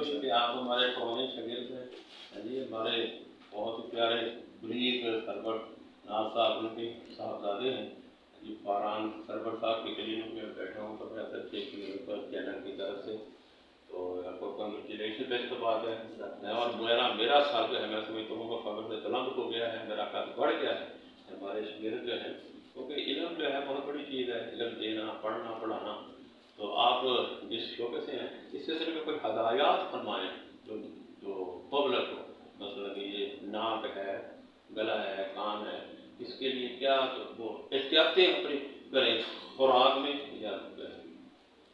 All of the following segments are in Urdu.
شکریہ کہ آپ ہمارے قومی شاگرد ہیں جی. ہمارے بہت ہی پیارے بریک سرور ناز صاحب ان کے صاحبزادے ہیں جی. فاران سرور صاحب کے کلینک میں بیٹھا ہوں پروفیسر شیخ چینل کی طرف سے. تو آپ کو کنگریچولیشن بیسٹ بات ہے. اور میرا سال جو ہے میں سمجھتا ہوں وہ خبر سے بلند ہو گیا ہے, میرا قد بڑھ گیا ہے. ہمارے شاگرد جو ہیں کیونکہ علم جو ہے بہت بڑی چیز ہے, علم دینا, پڑھنا, پڑھانا. تو آپ جس شعبے سے ہیں اس سلسلے میں کوئی ہدایات فرمائیں جو پبلک ہو, مثلا کہ یہ ناک ہے, گلا ہے, کان ہے, اس کے لیے کیا وہ احتیاطیں اپنی کریں خوراک میں یا.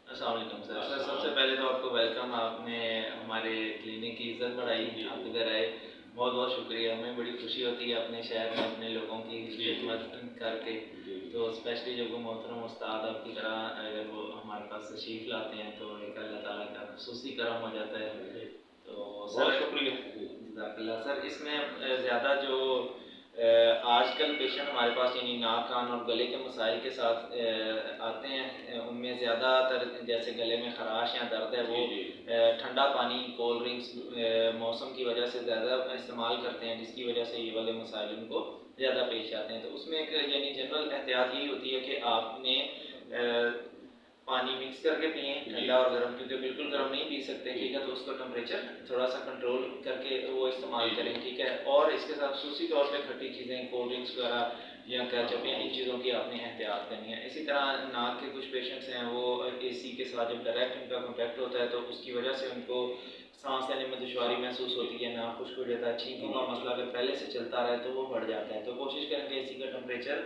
السلام علیکم سر. سب سے پہلے تو آپ کو ویلکم. آپ نے ہمارے کلینک کی عزت بڑھائی, آپ ادھر آئے, بہت بہت شکریہ. ہمیں بڑی خوشی ہوتی ہے اپنے شہر میں اپنے لوگوں کی خدمت کر کے. تو اسپیشلی جو محترم استاد آپ کی طرح اگر وہ ہمارے پاس تشریف لاتے ہیں تو ایک اللہ تعالیٰ کا خصوصی کرم ہو جاتا ہے. تو سر شکریہ. جزاک اللہ. سر اس میں زیادہ جو آج کل پیشنٹ ہمارے پاس یعنی ناک, کان اور گلے کے مسائل کے ساتھ آتے ہیں, ان میں زیادہ تر جیسے گلے میں خراش یا درد ہے وہ ٹھنڈا پانی, کولڈ ڈرنکس موسم کی وجہ سے زیادہ استعمال کرتے ہیں, جس کی وجہ سے یہ والے مسائل ان کو زیادہ پیش آتے ہیں. تو اس میں ایک یعنی جنرل احتیاط یہی ہوتی ہے کہ آپ نے پانی مکس کر کے پئیں, ٹھنڈا اور گرم, کیونکہ بالکل گرم نہیں پی سکتے, ٹھیک ہے. تو اس کا ٹمپریچر تھوڑا سا کنٹرول کر کے وہ استعمال کریں, ٹھیک ہے. اور اس کے ساتھ خصوصی طور پہ کھٹی چیزیں, کولڈ ڈرنکس وغیرہ یا کیچپ, ان چیزوں کی آپ نے احتیاط کرنی ہے. اسی طرح ناک کے کچھ پیشنٹس ہیں وہ اے سی کے ساتھ جب ڈائریکٹ ان کا کانٹیکٹ ہوتا ہے تو اس کی وجہ سے ان کو سانس لینے میں دشواری محسوس ہوتی ہے, ناک خشک ہو جاتا ہے, چھینکوں کا مسئلہ اگر پہلے سے چلتا رہے تو وہ بڑھ جاتا ہے. تو کوشش کریں کہ اے سی کا ٹمپریچر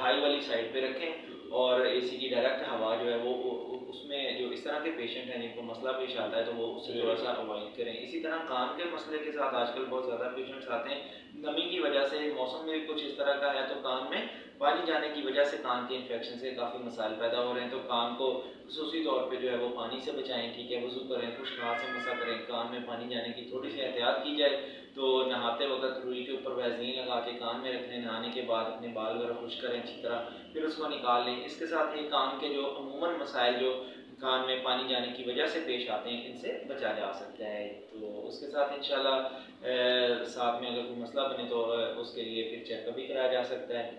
ہائی والی سائڈ پہ رکھیں, اور اے سی کی ڈائریکٹ ہوا جو ہے وہ اس میں جو اس طرح کے پیشنٹ ہیں جن کو مسئلہ پیش آتا ہے تو وہ اس سے تھوڑا سا اوائڈ کریں. اسی طرح کان کے مسئلے کے ساتھ آج کل بہت زیادہ پیشنٹس آتے ہیں, نمی کی وجہ سے, موسم میں کچھ اس طرح کا ہے تو کان میں پانی جانے کی وجہ سے کان کے انفیکشن سے کافی مسائل پیدا ہو رہے ہیں. تو کان کو خصوصی طور پہ جو ہے وہ پانی سے بچائیں, ٹھیک ہے. وضو کریں, خشک ہاتھ سے مسا کریں, کان میں پانی جانے کی تھوڑی سی احتیاط کی جائے. تو نہاتے وقت روئی کے اوپر ویزلین لگا کے کان میں رکھ لیں, نہانے کے بعد اپنے بال وغیرہ خشک کریں اچھی طرح, پھر اس کو نکال لیں. اس کے ساتھ یہ کان کے جو عموماً مسائل جو کان میں پانی جانے کی وجہ سے پیش آتے ہیں ان سے بچا جا سکتا ہے. تو اس کے ساتھ انشاءاللہ ساتھ میں اگر کوئی مسئلہ بنے تو اس کے لیے پھر چیک اپ بھی کرایا جا سکتا ہے.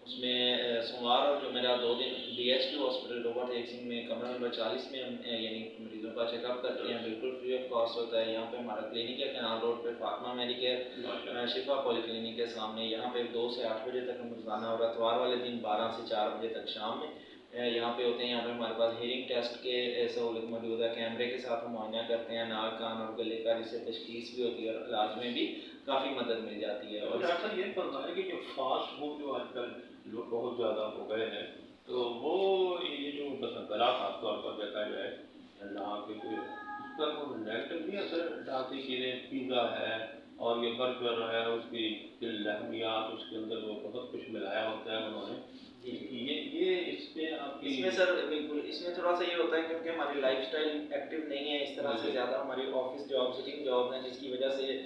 اس میں سوموار اور جمعرات 2 دن D H Q hospital Robert ایک سنگھ میں کمرہ نمبر 40 میں ہم یعنی مریضوں کا چیک اپ کرتے ہیں, بالکل فری آف کاسٹ ہوتا ہے. یہاں پہ ہمارا کلینک ہے کینال روڈ پہ, فاطمہ میڈیکیئر شفا پولی کلینک کے سامنے. یہاں پہ 2 سے 8 بجے تک ہم روزانہ, اور اتوار والے دن 12 سے 4 بجے تک شام میں یہاں پہ ہوتے ہیں. یہاں پہ ہمارے پاس ہیئرنگ ٹیسٹ کے سہولت موجود ہے, کیمرے کے ساتھ ہم معائنہ کرتے ہیں ناک, کان اور گلے کا, جس سے تشخیص بھی ہوتی ہے اور علاج میں بھی کافی مدد مل جاتی ہے. اور ڈاکٹر صاحب یہ فرمائیں کہ جو فاسٹ فوڈ جو آج کل لوگ بہت زیادہ ہو گئے ہیں, تو وہ یہ جو گلا خاص طور پر دیکھا جائے ناک کے, اس پر وہ نیگیٹو بھی اثر ڈالتی چیزیں, پیزا ہے اور یہ برگر ہے, اس کی لحمیات, اس کے اندر وہ بہت کچھ ملایا ہوتا ہے انہوں نے. یہ اس میں آپ کی اس میں سر بالکل اس میں تھوڑا سا یہ ہوتا ہے کیونکہ ہماری لائف سٹائل ایکٹیو نہیں ہے اس طرح سے, زیادہ ہماری آفس جاب, سٹنگ جاب ہیں, جس کی وجہ سے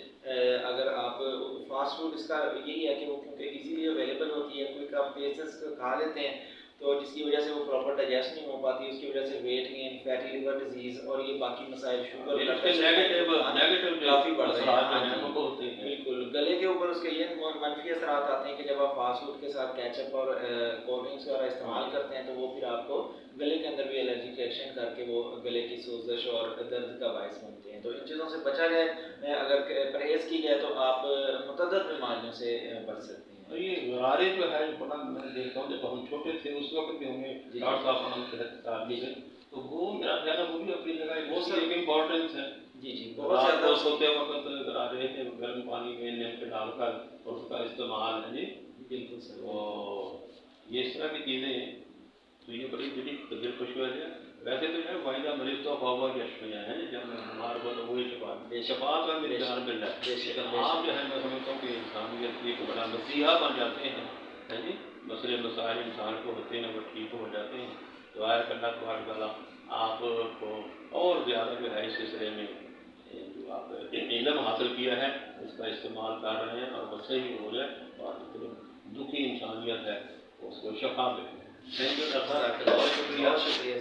اگر آپ فاسٹ فوڈ, اس کا یہی ہے کہ وہ کیونکہ ایزیلی اویلیبل ہوتی ہے, کوئی آپ پیسز کھا لیتے ہیں, تو جس کی وجہ سے وہ پراپر ڈائجیسٹ نہیں ہو پاتی, اس کی وجہ سے weight gain, fatty liver disease اور یہ باقی مسائل, شوگر کافی بڑھ رہے ہیں. بالکل گلے کے اوپر اس کے یہ منفی اثرات آتے ہیں کہ جب آپ فاسٹ فوڈ کے ساتھ کیچپ اور کولڈ ڈرنکس وغیرہ استعمال کرتے ہیں تو وہ پھر آپ کو گلے کے اندر بھی الرجی ریئیکشن کر کے وہ گلے کی سوزش اور درد کا باعث بنتے ہیں. تو ان چیزوں سے بچا جائے, اگر پرہیز کی جائے تو آپ متعدد بیماریوں سے بچ سکتے ہیں. یہ غرارے جو ہے بڑا میں دیکھتا ہوں, جب ہم چھوٹے تھے اس وقت بھی ہمیں ڈاکٹر صاحب ہم صحت آدمی ہیں, تو وہ میرا خیال ہے وہ بھی اپنی جگہ بہت ایک امپورٹنس ہے. جی بہت زیادہ سوتے وقت غرارے کے گرم پانی میں نیم پہ ڈال کر اور اس کا استعمال ہے. جی بالکل سر. یہ اس طرح کی چیزیں ہیں, تو یہ بڑی دل خوشی ہے. ویسے تو جو ہے وائدہ مریض تو خواب اور یشمیاں ہیں, جب میں بیمار ہوا تو وہی شفاعت کا میری جان مل رہا ہے. آپ جو ہے میں سمجھتا ہوں کہ انسانیت کی ایک بڑا مسیحا بن جاتے ہیں جی. مسئلے مسائل انسان کو ہوتے ہیں وہ ٹھیک ہو جاتے ہیں. تو آئے اللہ تبارک تعالیٰ آپ کو اور زیادہ جو ہے اس سلسلے میں جو آپ علم حاصل کیا ہے اس کا استعمال کر رہے ہیں, اور وہ صحیح ہو جائے اور دکھی انسانیت ہے اس کو شفا دے. بہت شکریہ.